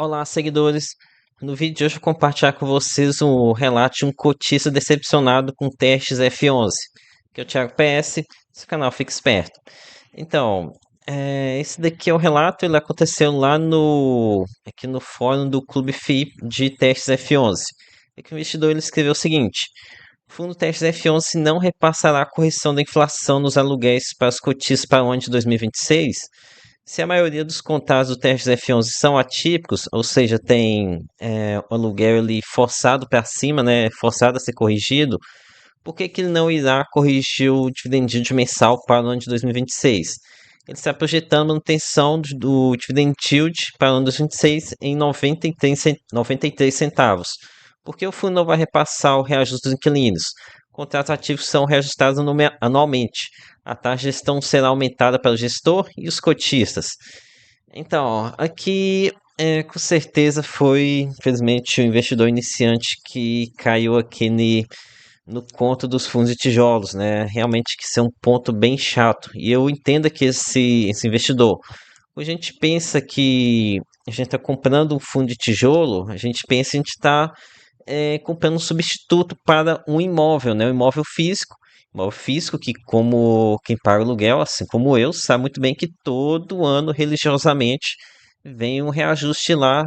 Olá, seguidores. No vídeo de hoje eu vou compartilhar com vocês um relato de um cotista decepcionado com testes F11, que é o Thiago PS, seu canal Fica Esperto. Então, esse daqui é o relato, ele aconteceu lá aqui no fórum do Clube FI de testes F11. É que o investidor ele escreveu o seguinte: o fundo testes F11 não repassará a correção da inflação nos aluguéis para os cotistas para o ano de 2026. Se a maioria dos contratos do teste F11 são atípicos, ou seja, tem o aluguel ele forçado para cima, né, forçado a ser corrigido, por que que ele não irá corrigir o dividend yield mensal para o ano de 2026? Ele está projetando manutenção do dividend yield para o ano de 2026 em 93 centavos. Por que o fundo não vai repassar o reajuste dos inquilinos? Contratos ativos são reajustados anualmente. A taxa de gestão será aumentada para o gestor e os cotistas. Então, aqui com certeza foi, infelizmente, o investidor iniciante que caiu aqui no conto dos fundos de tijolos, né? Realmente que isso é um ponto bem chato. E eu entendo que esse investidor, quando a gente pensa que a gente está comprando um fundo de tijolo, a gente pensa que a gente está comprando um substituto para um imóvel, né? Um imóvel físico. Imóvel físico que, como quem paga aluguel, assim como eu, sabe muito bem que todo ano, religiosamente, vem um reajuste lá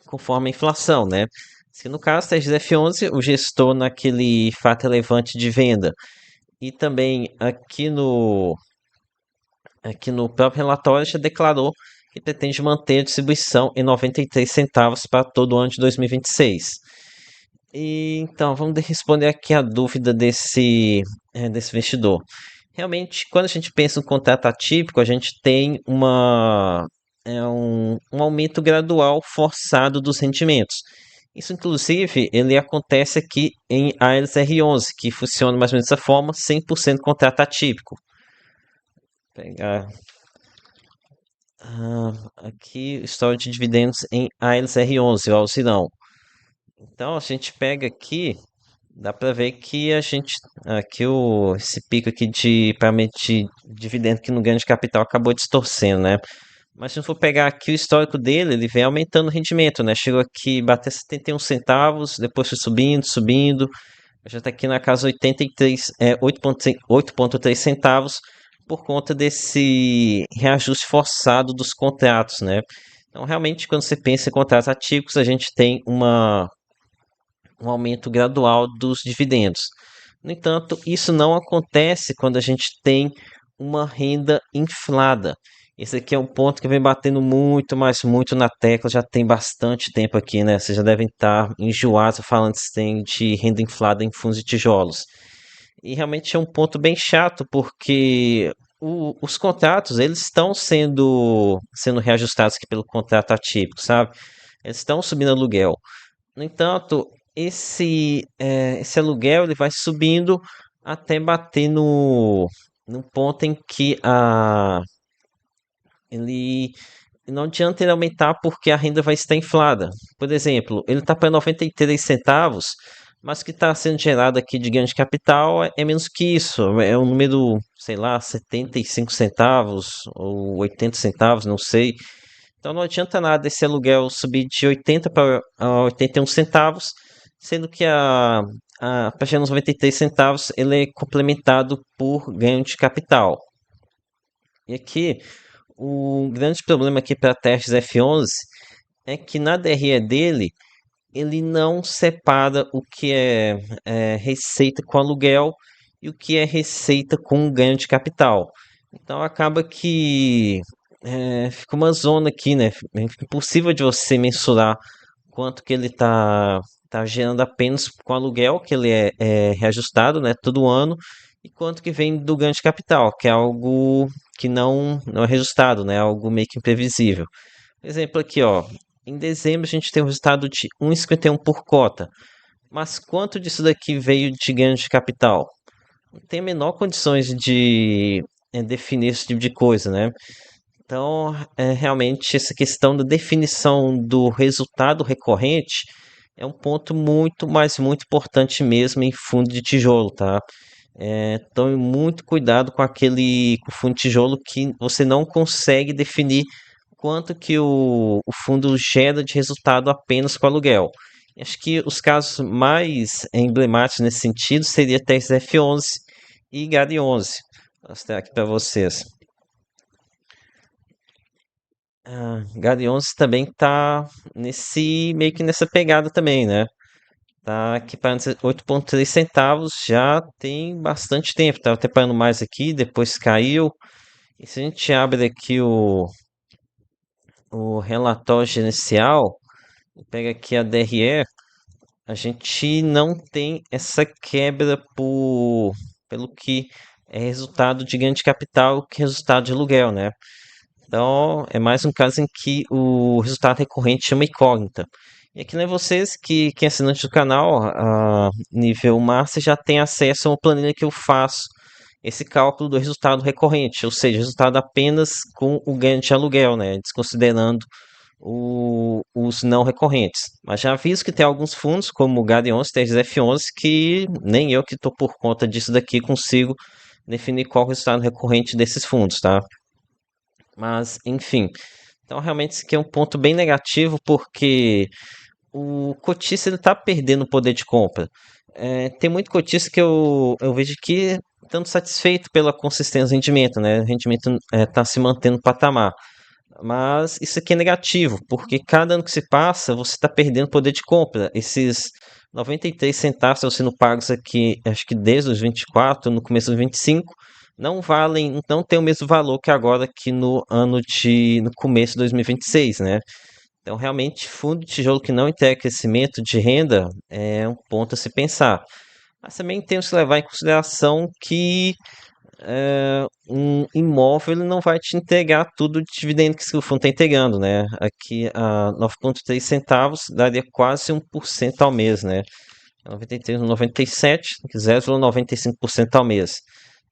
conforme a inflação, né? Se no caso da F11, o gestor naquele fato relevante de venda e também aqui no próprio relatório já declarou que pretende manter a distribuição em 93 centavos para todo o ano de 2026. Então, vamos responder aqui a dúvida desse investidor. Realmente, quando a gente pensa em um contrato atípico, a gente tem um aumento gradual forçado dos rendimentos. Isso, inclusive, ele acontece aqui em AES R11, que funciona mais ou menos dessa forma, 100% contrato atípico. Vou pegar aqui história de dividendos em AES R11, o Alzirão. Então, a gente pega aqui, dá para ver que esse pico aqui de pagamento de dividendo que no ganho de capital acabou distorcendo, né? Mas se eu for pegar aqui o histórico dele, ele vem aumentando o rendimento, né? Chegou aqui, bateu 71 centavos, depois foi subindo, subindo, já está aqui na casa 83, 8,3 centavos por conta desse reajuste forçado dos contratos, né? Então, realmente, quando você pensa em contratos atípicos, a gente tem um aumento gradual dos dividendos. No entanto, isso não acontece quando a gente tem uma renda inflada. Esse aqui é um ponto que vem batendo muito, mas muito na tecla, já tem bastante tempo aqui, né? Vocês já devem estar enjoados falando que tem de renda inflada em fundos de tijolos. E realmente é um ponto bem chato, porque os contratos, eles estão sendo reajustados aqui pelo contrato atípico, sabe? Eles estão subindo aluguel. No entanto, esse aluguel ele vai subindo até bater no ponto em que ele não adianta ele aumentar porque a renda vai estar inflada. Por exemplo, ele está para 93 centavos, mas o que está sendo gerado aqui de ganho de capital é menos que isso. É um número, sei lá, 75 centavos ou 80 centavos, não sei. Então não adianta nada esse aluguel subir de 80 para 81 centavos, sendo que a partir dos 93 centavos ele é complementado por ganho de capital. E aqui, o grande problema aqui para testes F11 é que na DRE dele, ele não separa o que é receita com aluguel e o que é receita com ganho de capital. Então acaba que fica uma zona aqui, né? Fica impossível de você mensurar quanto que ele tá gerando apenas com aluguel, que ele é reajustado, né, todo ano, e quanto que vem do ganho de capital, que é algo que não é reajustado, né? Algo meio que imprevisível. Exemplo aqui, ó. Em dezembro a gente tem um resultado de 1,51 por cota. Mas quanto disso daqui veio de ganho de capital? Não tem a menor condições de definir esse tipo de coisa, né? Então, realmente, essa questão da definição do resultado recorrente é um ponto muito, mas muito importante mesmo em fundo de tijolo, tá? Tome muito cuidado com com o fundo de tijolo que você não consegue definir quanto que o fundo gera de resultado apenas com aluguel. E acho que os casos mais emblemáticos nesse sentido seria Tesla F11 e Gari 11. Vou mostrar aqui para vocês. Gari 11 também tá meio que nessa pegada também, né? Tá aqui pagando 8,3 centavos, já tem bastante tempo. Tava até pagando mais aqui, depois caiu. E se a gente abre aqui o relatório gerencial, pega aqui a DRE, a gente não tem essa quebra pelo que é resultado de ganho de capital que resultado de aluguel, né? Então, é mais um caso em que o resultado recorrente chama incógnita. E aqui, né, vocês que é assinante do canal, a nível Master, já tem acesso a uma planilha que eu faço esse cálculo do resultado recorrente, ou seja, resultado apenas com o ganho de aluguel, né, desconsiderando os não recorrentes. Mas já aviso que tem alguns fundos, como o GAD 11, TRZF11, que nem eu que estou por conta disso daqui consigo definir qual o resultado recorrente desses fundos, tá? Mas, enfim. Então, realmente, isso aqui é um ponto bem negativo, porque o cotista ele está perdendo o poder de compra. Tem muito cotista que eu vejo que estando satisfeito pela consistência do rendimento, né? O rendimento está se mantendo no patamar. Mas isso aqui é negativo, porque cada ano que se passa, você está perdendo poder de compra. Esses 93 centavos estão sendo pagos aqui, acho que desde os 24, no começo dos 25, não valem, não tem o mesmo valor que agora aqui no começo de 2026, né? Então, realmente, fundo de tijolo que não integra crescimento de renda é um ponto a se pensar. Mas também temos que levar em consideração que um imóvel ele não vai te entregar tudo de dividendo que o fundo está entregando, né? Aqui a 9,3 centavos daria quase 1% ao mês, né? 93, 97, 0,95% ao mês.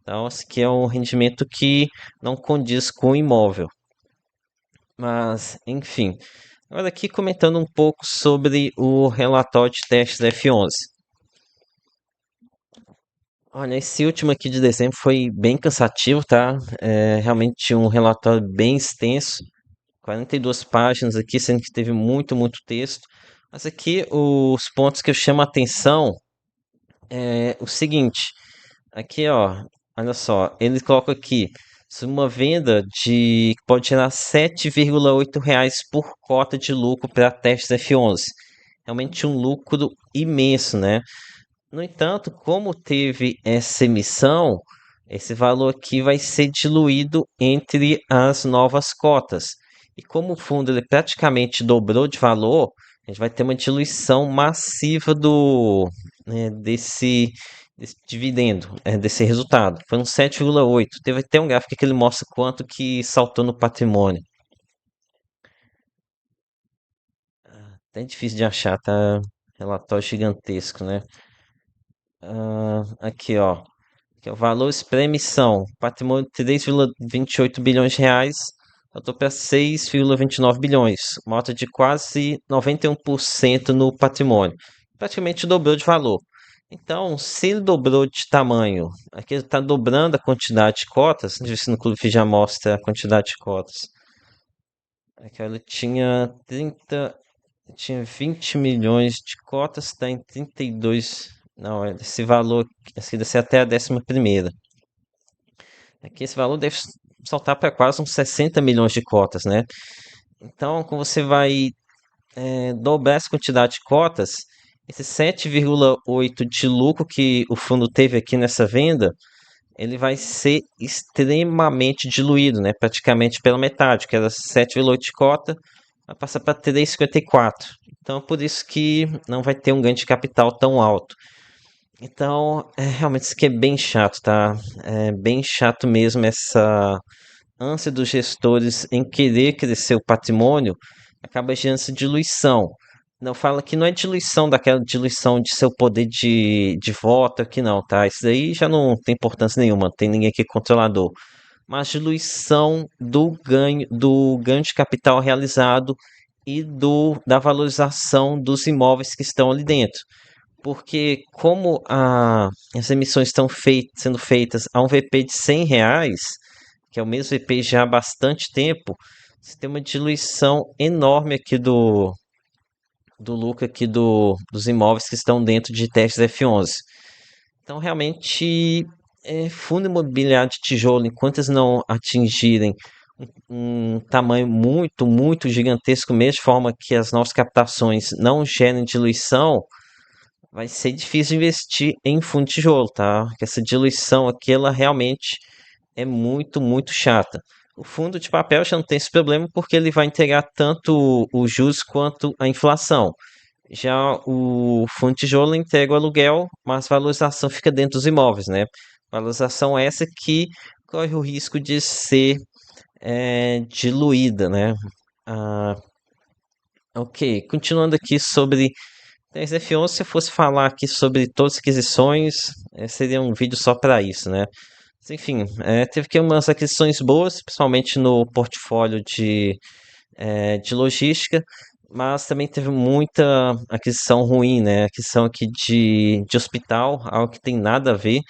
Então, esse aqui é um rendimento que não condiz com o imóvel. Mas, enfim. Agora aqui comentando um pouco sobre o relatório de testes F11. Olha, esse último aqui de dezembro foi bem cansativo, tá? Realmente um relatório bem extenso, 42 páginas aqui, sendo que teve muito texto. Mas aqui os pontos que eu chamo a atenção é o seguinte, aqui ó, olha só, ele coloca aqui uma venda de que pode gerar R$ 7,8 por cota de lucro para testes F11. Realmente um lucro imenso, né? No entanto, como teve essa emissão, esse valor aqui vai ser diluído entre as novas cotas. E como o fundo ele praticamente dobrou de valor, a gente vai ter uma diluição massiva desse dividendo, desse resultado. Foi um 7,8. Teve até um gráfico que ele mostra quanto que saltou no patrimônio. É difícil de achar, tá? Relatório gigantesco, né? Aqui, ó. Que é o valor expressão, patrimônio de 3,28 bilhões de reais, saltou para 6,29 bilhões, uma alta de quase 91% no patrimônio. Praticamente dobrou de valor. Então, se ele dobrou de tamanho, aqui ele está dobrando a quantidade de cotas, deixa eu ver se no Clube já mostra a quantidade de cotas. Aqui ele tinha 20 milhões de cotas, está em 32. Não, esse valor, esse deve ser até a 11ª. Aqui esse valor deve saltar para quase uns 60 milhões de cotas, né? Então, como você vai dobrar essa quantidade de cotas, esse 7,8 de lucro que o fundo teve aqui nessa venda, ele vai ser extremamente diluído, né? Praticamente pela metade, que era 7,8 de cota, vai passar para 3,54. Então, por isso que não vai ter um ganho de capital tão alto. Então, realmente isso aqui é bem chato, tá? É bem chato mesmo essa ânsia dos gestores em querer crescer o patrimônio, acaba gerando essa diluição. Não fala que não é diluição daquela diluição de seu poder de voto aqui não, tá? Isso daí já não tem importância nenhuma, não tem ninguém aqui controlador. Mas diluição do ganho de capital realizado e da valorização dos imóveis que estão ali dentro, porque como as emissões estão sendo feitas a um VP de R$ 100, que é o mesmo VP já há bastante tempo, você tem uma diluição enorme aqui do lucro aqui dos imóveis que estão dentro de testes F11. Então, realmente, fundo imobiliário de tijolo, enquanto eles não atingirem um tamanho muito, muito gigantesco, mesmo de forma que as novas captações não gerem diluição, vai ser difícil investir em fundo de tijolo, tá? Porque essa diluição aqui, ela realmente é muito, muito chata. O fundo de papel já não tem esse problema porque ele vai entregar tanto os juros quanto a inflação. Já o fundo de tijolo entrega o aluguel, mas a valorização fica dentro dos imóveis, né? Valorização essa que corre o risco de ser diluída, né? Ah, ok, continuando aqui sobre 10F11, se eu fosse falar aqui sobre todas as aquisições, seria um vídeo só para isso, né? Mas, enfim, teve aqui umas aquisições boas, principalmente no portfólio de logística, mas também teve muita aquisição ruim, né? Aquisição aqui de hospital, algo que tem nada a ver.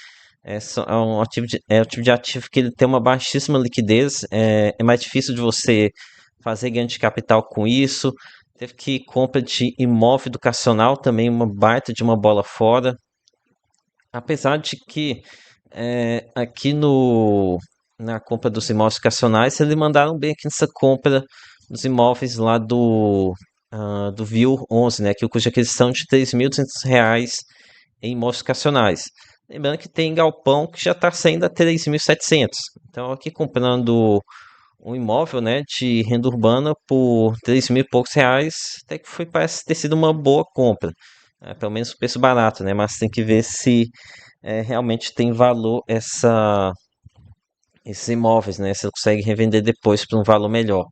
É um tipo de ativo que ele tem uma baixíssima liquidez, é mais difícil de você fazer ganho de capital com isso. Teve que compra de imóvel educacional também, uma baita de uma bola fora. Apesar de que aqui na compra dos imóveis educacionais, eles mandaram bem aqui nessa compra dos imóveis lá do Viu 11, né, que cuja aquisição de R$ 3.200 em imóveis educacionais. Lembrando que tem galpão que já está saindo a 3.700. Então, aqui comprando um imóvel, né, de renda urbana por 3.000 e poucos reais, até que parece ter sido uma boa compra. Pelo menos o preço barato, né? Mas tem que ver se realmente tem valor esses imóveis, né? Se você consegue revender depois por um valor melhor.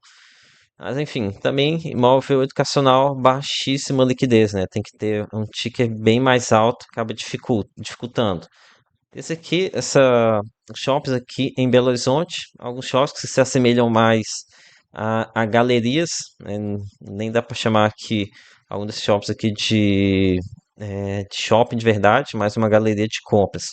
Mas enfim, também imóvel educacional, baixíssima liquidez, né? Tem que ter um ticket bem mais alto, acaba dificultando. Esse aqui, shoppings aqui em Belo Horizonte, alguns shoppings que se assemelham mais a galerias, né? Nem dá para chamar aqui algum desses shoppings aqui de shopping de verdade, mais uma galeria de compras.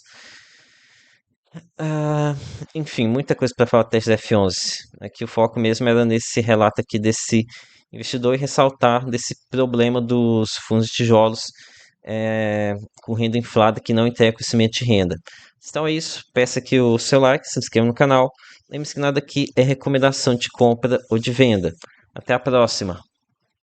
Ah, enfim, muita coisa para falar do teste da F11. Aqui o foco mesmo era nesse relato aqui desse investidor e ressaltar desse problema dos fundos de tijolos eh, com renda inflada que não integra crescimento de renda. Então é isso. Peça aqui o seu like, se inscreva no canal. Lembre-se que nada aqui é recomendação de compra ou de venda. Até a próxima.